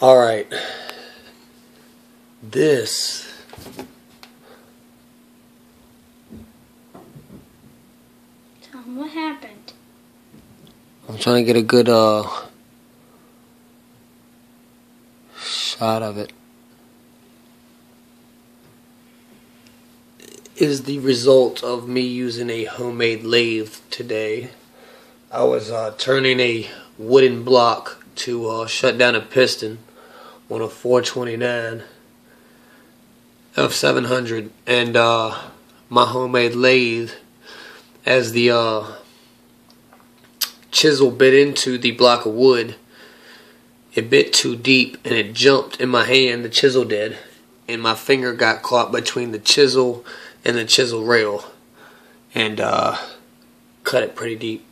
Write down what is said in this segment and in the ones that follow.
Alright. This Tom, what happened? I'm trying to get a good shot of it. Is the result of me using a homemade lathe today. I was turning a wooden block to shut down a piston on a 429 F700, and my homemade lathe, as the chisel bit into the block of wood, it bit too deep and it jumped in my hand, the chisel did, and my finger got caught between the chisel and the chisel rail and cut it pretty deep.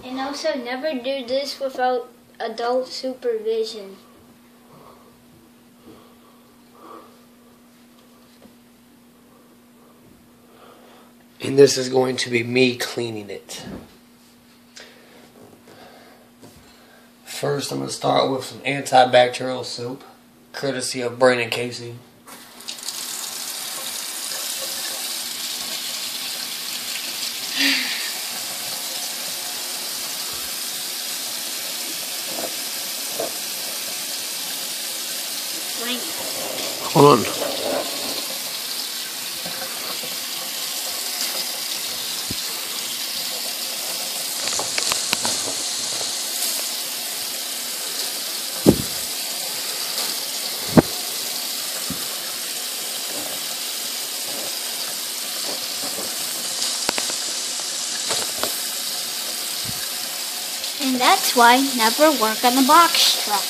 And also, never do this without adult supervision. And this is going to be me cleaning it. First, I'm going to start with some antibacterial soap, courtesy of Brandon Casey. Hold on. And that's why never work on a box truck.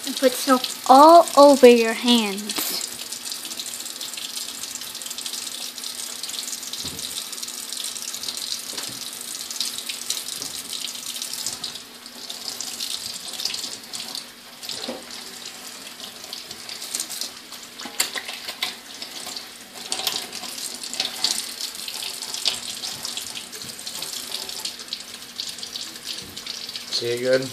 And put soap all over your hands. See it good?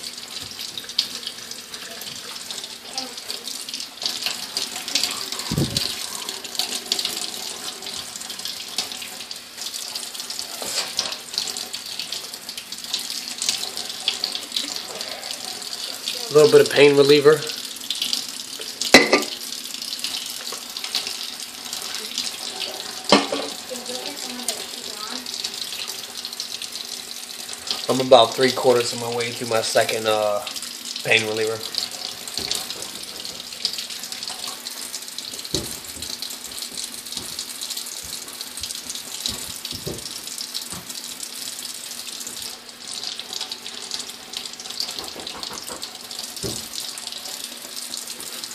A little bit of pain reliever. I'm about 3/4 of my way through my second pain reliever.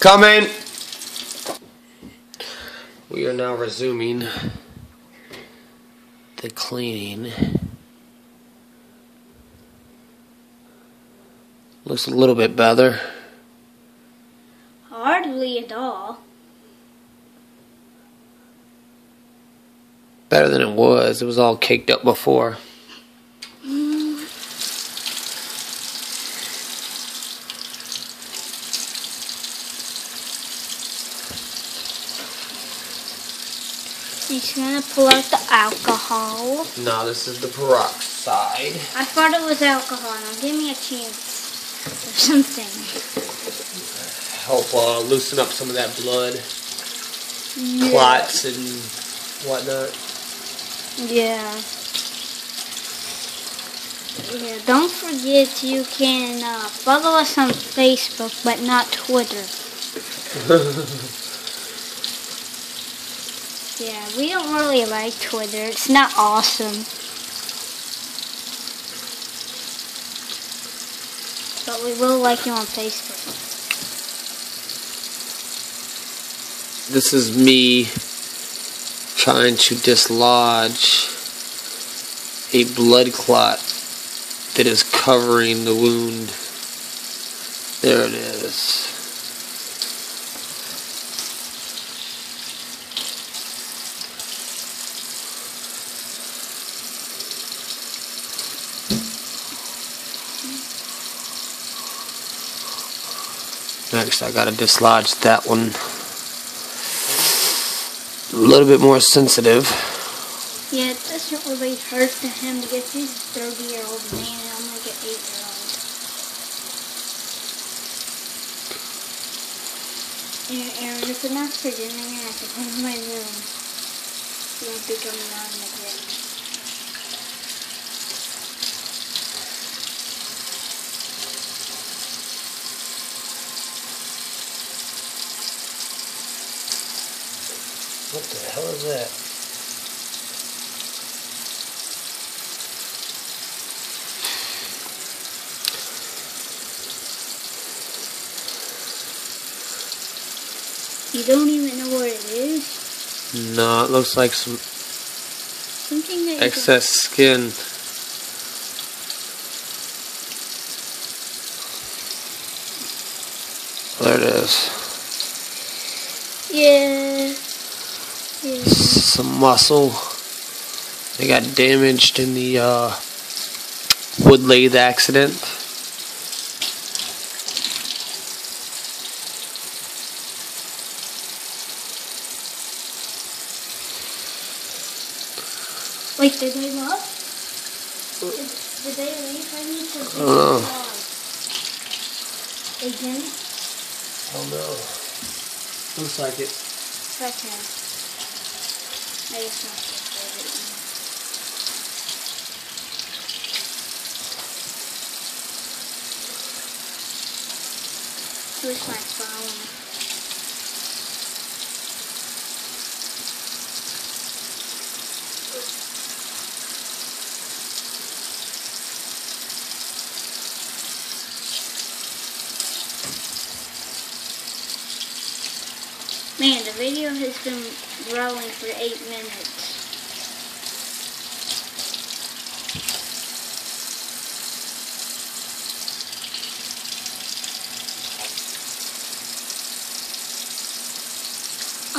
Coming! We are now resuming the cleaning. Looks a little bit better. Hardly at all. Better than it was. It was all caked up before. He's gonna pull out the alcohol. No, this is the peroxide. I thought it was alcohol. Now give me a chance or something. help loosen up some of that blood, Yeah. clots and whatnot. Yeah. Yeah. Don't forget you can follow us on Facebook, but not Twitter. Yeah, we don't really like Twitter. It's not awesome. But we will like you on Facebook. This is me trying to dislodge a blood clot that is covering the wound. There it is. Next, I gotta dislodge that one. A little bit more sensitive. Yeah, it doesn't really hurt to him because he's a 30-year-old man and I'm like an 8-year-old. Aaron, if we're not for dinner, I have to go to my room. You won't be coming on again. What the hell is that? You don't even know what it is? No, it looks like some Something that excess skin. There it is. Yeah. Some muscle. They got damaged in the wood lathe accident. Wait, did they what? Did they leave? I need to I don't know. They didn't? I don't know. Looks like it. Okay. I just want to say it. Where's my phone? Man, the video has been rolling for 8 minutes.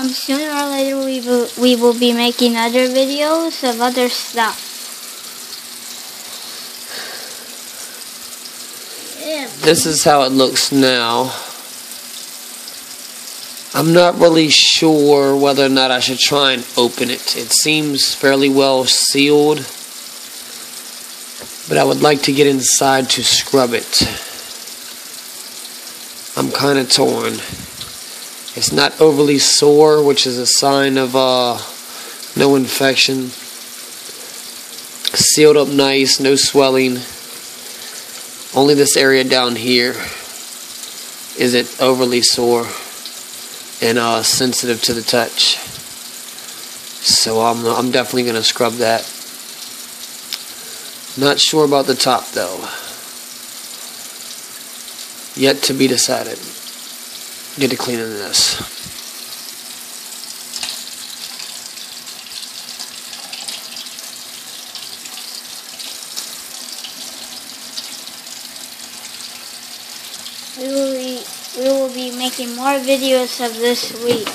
Sooner or later we will be making other videos of other stuff. Yeah. This is how it looks now. I'm not really sure whether or not I should try and open it. It seems fairly well sealed, but I would like to get inside to scrub it. I'm kind of torn. It's not overly sore, which is a sign of no infection. Sealed up nice, no swelling. Only this area down here isn't overly sore and sensitive to the touch. So I'm definitely gonna scrub that. Not sure about the top though. Yet to be decided. Get to cleaning this. We will be making more videos of this week.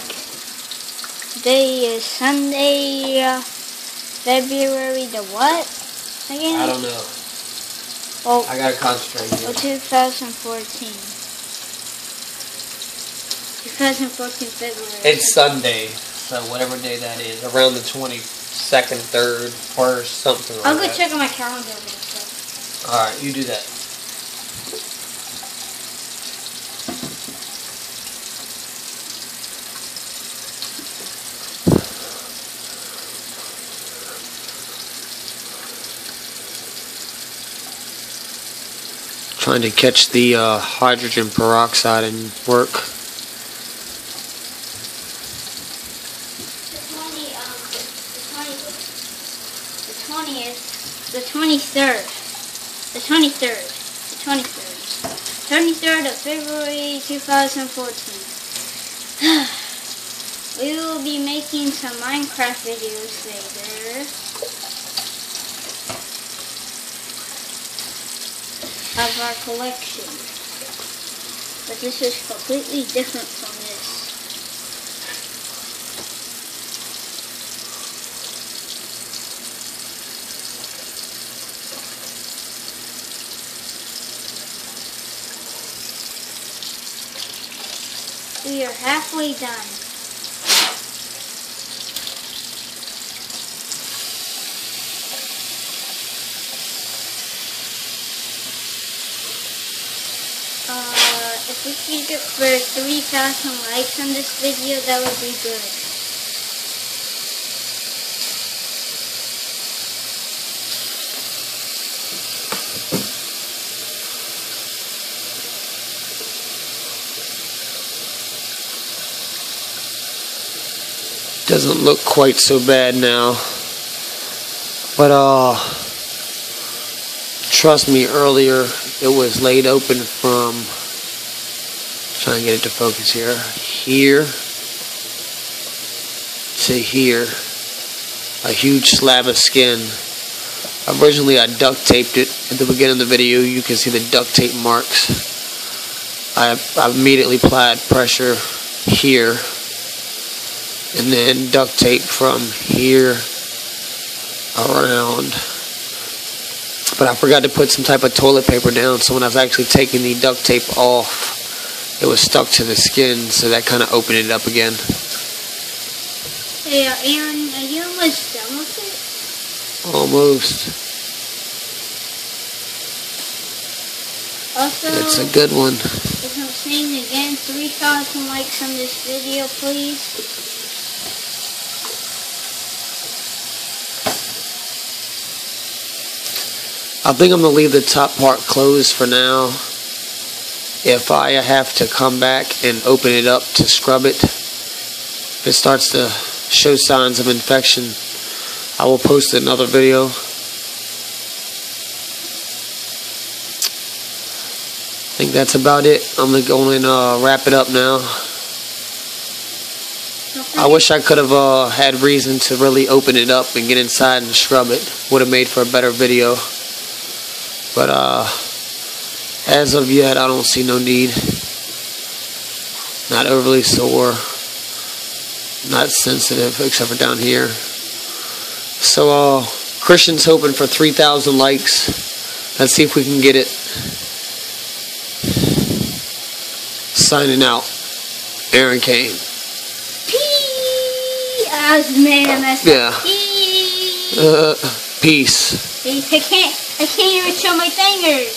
Today is Sunday, February the what? Again? I don't know. Oh, I gotta concentrate here. 2014. 2014 February. It's Sunday, so whatever day that is, around the 22nd, 3rd, 1st, something like that. I'll go check on my calendar real quick. Alright, you do that. Trying to catch the hydrogen peroxide and work. The 23rd of February 2014. We will be making some Minecraft videos later. Of our collection. But this is completely different from this. We are halfway done. If we could get for 3,000 likes on this video, that would be good. Doesn't look quite so bad now, but trust me, earlier it was laid open from, trying to get it to focus here to here, a huge slab of skin. Originally I duct taped it. At the beginning of the video you can see the duct tape marks. I immediately applied pressure here and then duct tape from here around, but I forgot to put some type of toilet paper down, so when I was actually taking the duct tape off, it was stuck to the skin, so that kind of opened it up again. Hey, Aaron, are you almost done with it? Almost. Also, it's a good one. As I'm saying again, 3,000 likes on this video, please. I think I'm going to leave the top part closed for now. If I have to come back and open it up to scrub it, if it starts to show signs of infection, I will post another video. I think that's about it. I'm going to go and wrap it up now. I wish I could have had reason to really open it up and get inside and scrub it. Would have made for a better video. But as of yet, I don't see no need. Not overly sore. Not sensitive, except for down here. So, Christian's hoping for 3,000 likes. Let's see if we can get it. Signing out. Aaron Kane. Peace. I can't even show my fingers.